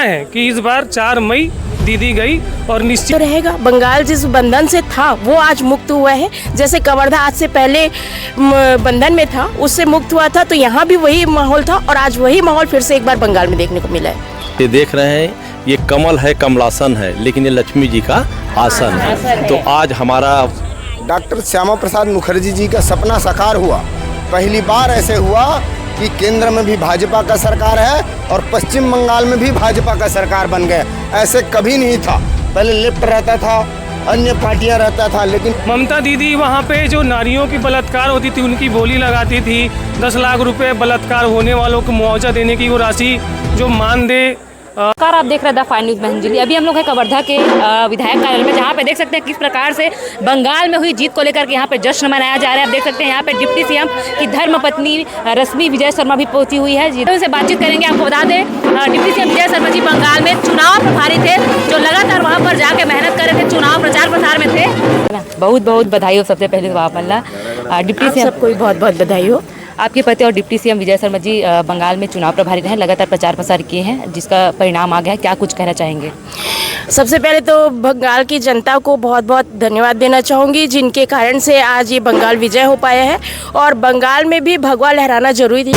है कि इस बार 4 मई दीदी गई और निश्चित तो रहेगा। बंगाल जिस बंधन से था वो आज मुक्त हुआ है। जैसे कवर्धा आज से पहले बंधन में था, उससे मुक्त हुआ था, तो यहाँ भी वही माहौल था और आज वही माहौल फिर से एक बार बंगाल में देखने को मिला है। ये देख रहे हैं, ये कमल है, कमलासन है, लेकिन ये लक्ष्मी जी का आसन है। तो आज हमारा डॉक्टर श्यामा प्रसाद मुखर्जी जी का सपना साकार हुआ। पहली बार ऐसे हुआ कि केंद्र में भी भाजपा का सरकार है और पश्चिम बंगाल में भी भाजपा का सरकार बन गए। ऐसे कभी नहीं था। पहले लेफ्ट रहता था, अन्य पार्टियां रहता था, लेकिन ममता दीदी वहाँ पे जो नारियों की बलात्कार होती थी उनकी बोली लगाती थी। 10 लाख रुपए बलात्कार होने वालों को मुआवजा देने की वो राशि जो मानदेय। नमस्कार, आप देख रहे हैं द फाइन न्यूज़ महंजली। अभी हम लोग हैं कवर्धा के विधायक कार्यालय में, जहाँ पे देख सकते हैं किस प्रकार से बंगाल में हुई जीत को लेकर के यहाँ पे जश्न मनाया जा रहा है। आप देख सकते हैं यहाँ पे डिप्टी सीएम की धर्मपत्नी रश्मि विजय शर्मा भी पहुंची हुई है। उनसे बातचीत करेंगे। आपको बता दें, डिप्टी सीएम विजय शर्मा जी बंगाल में चुनाव प्रभारी थे, जो लगातार वहाँ पर जाके मेहनत कर रहे थे, चुनाव प्रचार प्रसार में थे। बहुत बहुत बधाई हो सबसे पहले तो आप अल्लाह डिप्टी सीएम, सबको बहुत बहुत बधाई हो। आपके पति और डिप्टी सीएम विजय शर्मा जी बंगाल में चुनाव प्रभारी रहे, लगातार प्रचार प्रसार किए हैं, जिसका परिणाम आ गया है। क्या कुछ कहना चाहेंगे? सबसे पहले तो बंगाल की जनता को बहुत बहुत धन्यवाद देना चाहूँगी, जिनके कारण से आज ये बंगाल विजय हो पाया है। और बंगाल में भी भगवा लहराना जरूरी थी,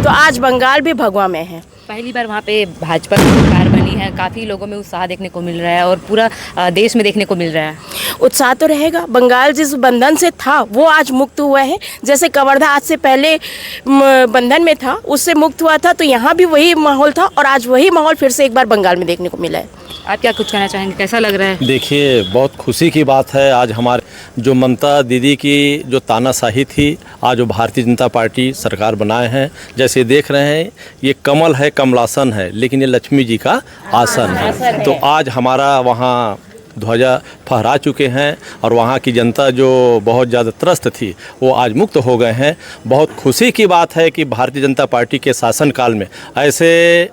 तो आज बंगाल भी भगवा में है। पहली बार वहाँ पे भाजपा की सरकार बनी है, काफ़ी लोगों में उत्साह देखने को मिल रहा है और पूरा देश में देखने को मिल रहा है। उत्साह तो रहेगा। बंगाल जिस बंधन से था वो आज मुक्त हुआ है। जैसे कवर्धा आज से पहले बंधन में था, उससे मुक्त हुआ था, तो यहाँ भी वही माहौल था और आज वही माहौल फिर से एक बार बंगाल में देखने को मिला है। आप क्या कुछ कहना चाहेंगे? कैसा लग रहा है? देखिए, बहुत खुशी की बात है। आज हमारे जो ममता दीदी की जो तानाशाही थी, आज वो भारतीय जनता पार्टी सरकार बनाए हैं। जैसे देख रहे हैं, ये कमल है, कमलासन है, लेकिन ये लक्ष्मी जी का आसन है। तो आज हमारा वहाँ ध्वजा फहरा चुके हैं और वहाँ की जनता जो बहुत ज़्यादा त्रस्त थी वो आज मुक्त हो गए हैं। बहुत खुशी की बात है कि भारतीय जनता पार्टी के शासनकाल में ऐसे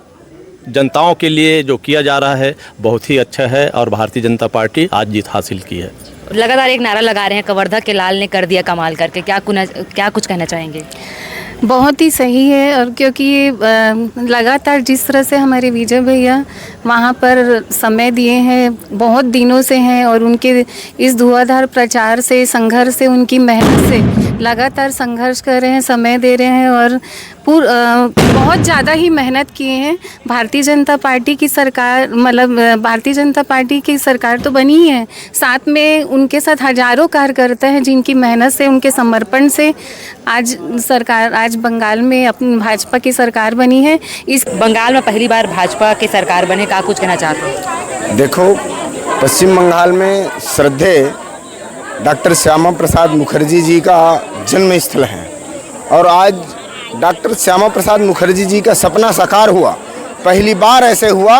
जनताओं के लिए जो किया जा रहा है बहुत ही अच्छा है और भारतीय जनता पार्टी आज जीत हासिल की है। लगातार एक नारा लगा रहे हैं, कवर्धा के लाल ने कर दिया कमाल करके। क्या कुछ कहना चाहेंगे? बहुत ही सही है। और क्योंकि लगातार जिस तरह से हमारे विजय भैया वहाँ पर समय दिए हैं, बहुत दिनों से हैं, और उनके इस धुआंधार प्रचार से, संघर्ष से, उनकी मेहनत से लगातार संघर्ष कर रहे हैं, समय दे रहे हैं और बहुत ज़्यादा ही मेहनत किए हैं। भारतीय जनता पार्टी की सरकार, मतलब भारतीय जनता पार्टी की सरकार तो बनी ही है, साथ में उनके साथ हजारों कार्यकर्ता हैं जिनकी मेहनत से, उनके समर्पण से आज बंगाल में अपनी भाजपा की सरकार बनी है। इस बंगाल में पहली बार भाजपा की सरकार बने, क्या कुछ कहना चाहते हैं? देखो, पश्चिम बंगाल में श्रद्धेय डॉक्टर श्यामा प्रसाद मुखर्जी जी का जन्म स्थल है और आज डॉक्टर श्यामा प्रसाद मुखर्जी जी का सपना साकार हुआ। पहली बार ऐसे हुआ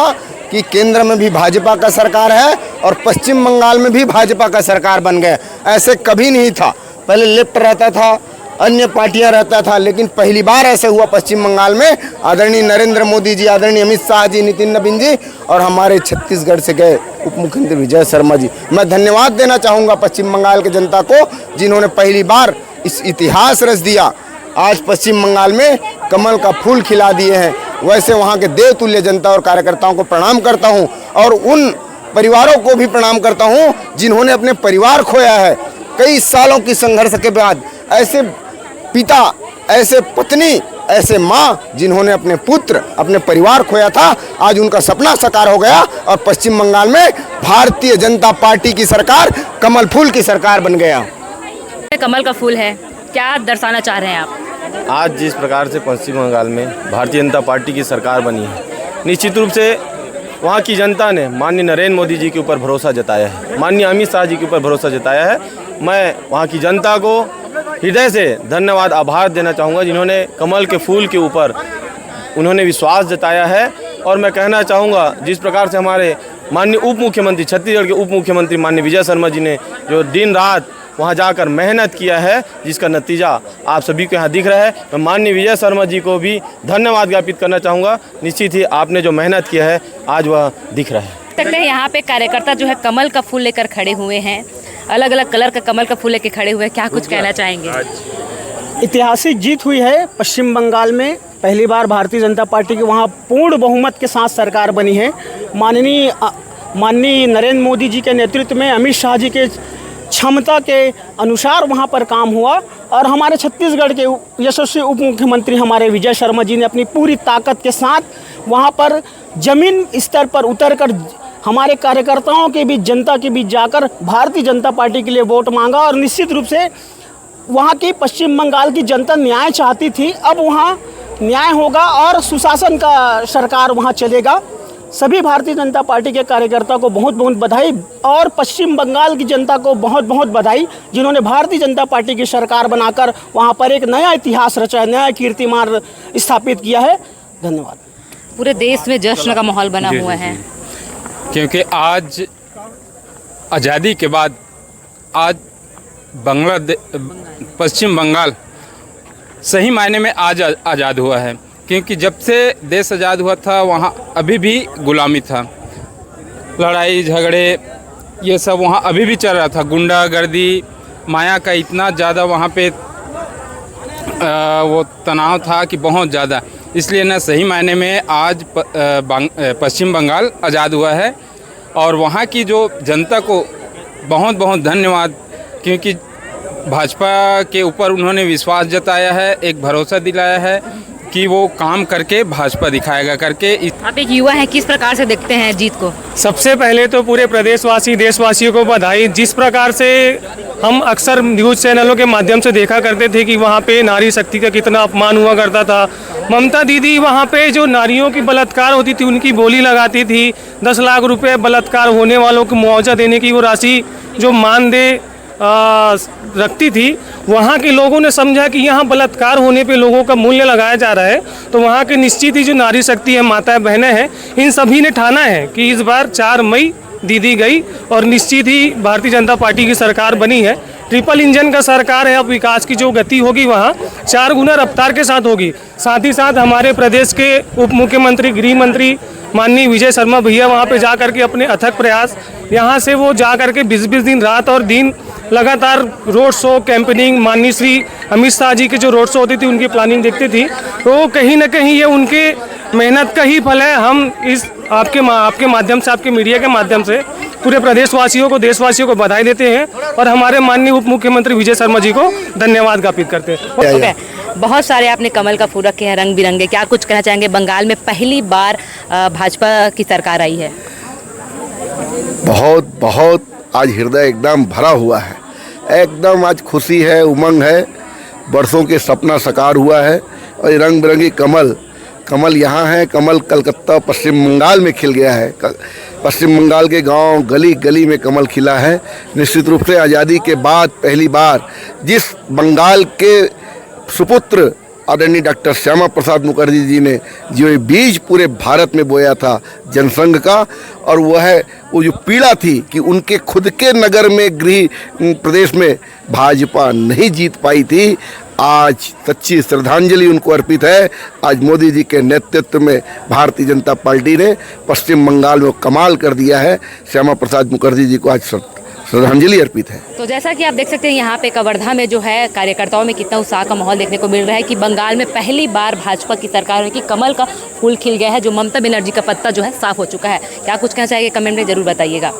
कि केंद्र में भी भाजपा का सरकार है और पश्चिम बंगाल में भी भाजपा का सरकार बन गए। ऐसे कभी नहीं था। पहले लेफ्ट रहता था, अन्य पार्टियां रहता था, लेकिन पहली बार ऐसे हुआ पश्चिम बंगाल में। आदरणीय नरेंद्र मोदी जी, आदरणीय अमित शाह जी, नितिन नवीन जी और हमारे छत्तीसगढ़ से गए उप मुख्यमंत्री विजय शर्मा जी, मैं धन्यवाद देना चाहूँगा पश्चिम बंगाल के जनता को, जिन्होंने पहली बार इस इतिहास रच दिया। आज पश्चिम बंगाल में कमल का फूल खिला दिए हैं। वैसे वहाँ के देवतुल्य जनता और कार्यकर्ताओं को प्रणाम करता हूँ और उन परिवारों को भी प्रणाम करता हूँ जिन्होंने अपने परिवार खोया है। कई सालों की संघर्ष के बाद ऐसे पिता, ऐसे पत्नी, ऐसे माँ जिन्होंने अपने पुत्र, अपने परिवार खोया था, आज उनका सपना साकार हो गया और पश्चिम बंगाल में भारतीय जनता पार्टी की सरकार कमल फूल की सरकार बन गया। कमल का फूल है, क्या दर्शाना चाह रहे हैं आप? आज जिस प्रकार से पश्चिम बंगाल में भारतीय जनता पार्टी की सरकार बनी है, निश्चित रूप से वहाँ की जनता ने माननीय नरेंद्र मोदी जी के ऊपर भरोसा जताया है, माननीय अमित शाह जी के ऊपर भरोसा जताया है। मैं वहाँ की जनता को हृदय से धन्यवाद, आभार देना चाहूँगा, जिन्होंने कमल के फूल के ऊपर उन्होंने विश्वास जताया है। और मैं कहना चाहूँगा, जिस प्रकार से हमारे माननीय उप मुख्यमंत्री, छत्तीसगढ़ के उप मुख्यमंत्री माननीय विजय शर्मा जी ने जो दिन रात वहाँ जाकर मेहनत किया है, जिसका नतीजा आप सभी को यहाँ दिख रहा है, मैं माननीय विजय शर्मा जी को भी धन्यवाद ज्ञापित करना चाहूँगा। निश्चित ही आपने जो मेहनत किया है आज वह दिख रहा है। सकते हैं यहाँ पे कार्यकर्ता जो है कमल का फूल लेकर खड़े हुए हैं, अलग अलग कलर का कमल का फूल लेकर खड़े हुए हैं। क्या कुछ कहना चाहेंगे? ऐतिहासिक जीत हुई है पश्चिम बंगाल में। पहली बार भारतीय जनता पार्टी की वहाँ पूर्ण बहुमत के साथ सरकार बनी है। माननीय नरेंद्र मोदी जी के नेतृत्व में, अमित शाह जी के क्षमता के अनुसार वहाँ पर काम हुआ और हमारे छत्तीसगढ़ के यशस्वी उप मुख्यमंत्री हमारे विजय शर्मा जी ने अपनी पूरी ताकत के साथ वहाँ पर ज़मीन स्तर पर उतरकर हमारे कार्यकर्ताओं के बीच, जनता के बीच जाकर भारतीय जनता पार्टी के लिए वोट मांगा और निश्चित रूप से वहाँ की पश्चिम बंगाल की जनता न्याय चाहती थी। अब वहाँ न्याय होगा और सुशासन का सरकार वहाँ चलेगा। सभी भारतीय जनता पार्टी के कार्यकर्ताओं को बहुत बहुत बधाई और पश्चिम बंगाल की जनता को बहुत बहुत बधाई, जिन्होंने भारतीय जनता पार्टी की सरकार बनाकर वहाँ पर एक नया इतिहास रचा, नया कीर्तिमान स्थापित किया है। धन्यवाद। पूरे देश में जश्न का माहौल बना हुआ है, क्योंकि आज आज़ादी के बाद आज पश्चिम बंगाल सही मायने में आज आज़ाद हुआ है। क्योंकि जब से देश आज़ाद हुआ था वहाँ अभी भी गुलामी था, लड़ाई झगड़े ये सब वहाँ अभी भी चल रहा था, गुंडागर्दी माया का इतना ज़्यादा वहाँ पे वो तनाव था कि बहुत ज़्यादा। इसलिए ना सही मायने में आज पश्चिम बंगाल आज़ाद हुआ है और वहाँ की जो जनता को बहुत बहुत धन्यवाद, क्योंकि भाजपा के ऊपर उन्होंने विश्वास जताया है, एक भरोसा दिलाया है कि वो काम करके भाजपा दिखाएगा करके। आप एक युवा हैं, किस प्रकार से देखते हैं जीत को? सबसे पहले तो पूरे प्रदेशवासी देशवासियों को बधाई। जिस प्रकार से हम अक्सर न्यूज़ चैनलों के माध्यम से देखा करते थे कि वहाँ पे नारी शक्ति का कितना अपमान हुआ करता था। ममता दीदी वहाँ पे जो नारियों की बलात्कार होती थी उनकी बोली लगाती थी। 10 लाख रुपए बलात्कार होने वालों को मुआवजा देने की वो राशि जो मानदेय रखती थी, वहाँ के लोगों ने समझा कि यहाँ बलात्कार होने पे लोगों का मूल्य लगाया जा रहा है। तो वहाँ के निश्चित ही जो नारी शक्ति है, माताएं बहनें हैं, इन सभी ने ठाना है कि इस बार 4 मई दीदी गई और निश्चित ही भारतीय जनता पार्टी की सरकार बनी है। ट्रिपल इंजन का सरकार है। अब विकास की जो गति होगी वहाँ 4 गुना रफ्तार के साथ होगी। साथ ही साथ हमारे प्रदेश के उप मुख्यमंत्री, गृह मंत्री माननीय विजय शर्मा भैया वहाँ पे जा करके अपने अथक प्रयास, यहाँ से वो जा करके 20-20 दिन रात और दिन लगातार रोड शो, कैंपेनिंग, माननीय श्री अमित शाह जी की जो रोड शो होती थी उनकी प्लानिंग देखती थी। तो कहीं ना कहीं ये उनके मेहनत का ही फल है। हम इस आपके माध्यम से, आपके मीडिया के माध्यम से पूरे प्रदेशवासियों को, देशवासियों को बधाई देते हैं और हमारे माननीय उप मुख्यमंत्री विजय शर्मा जी को धन्यवाद ज्ञापित करते हैं। बहुत सारे आपने कमल का फूल रखे हैं रंग बिरंगे, क्या कुछ कहना चाहेंगे? बंगाल में पहली बार भाजपा की सरकार आई है। बहुत बहुत आज हृदय एकदम भरा हुआ है, एकदम आज खुशी है, उमंग है। बरसों के सपना साकार हुआ है और ये रंग बिरंगी कमल यहाँ है। कमल कलकत्ता पश्चिम बंगाल में खिल गया है। पश्चिम बंगाल के गांव, गली गली में कमल खिला है। निश्चित रूप से आज़ादी के बाद पहली बार जिस बंगाल के सुपुत्र आदरणीय डॉक्टर श्यामा प्रसाद मुखर्जी जी ने जो ये बीज पूरे भारत में बोया था जनसंघ का, और वो जो पीड़ा थी कि उनके खुद के नगर में, गृह प्रदेश में भाजपा नहीं जीत पाई थी, आज सच्ची श्रद्धांजलि उनको अर्पित है। आज मोदी जी के नेतृत्व में भारतीय जनता पार्टी ने पश्चिम बंगाल में कमाल कर दिया है। श्यामा प्रसाद मुखर्जी जी को आज श्रद्धांजलि अर्पित है। तो जैसा कि आप देख सकते हैं यहाँ पे कवर्धा में जो है कार्यकर्ताओं में कितना उत्साह का माहौल देखने को मिल रहा है कि बंगाल में पहली बार भाजपा की सरकार में कि कमल का फूल खिल गया है, जो ममता बनर्जी का पत्ता जो है साफ हो चुका है। क्या कुछ कहना चाहिए? कमेंट में जरूर बताइएगा।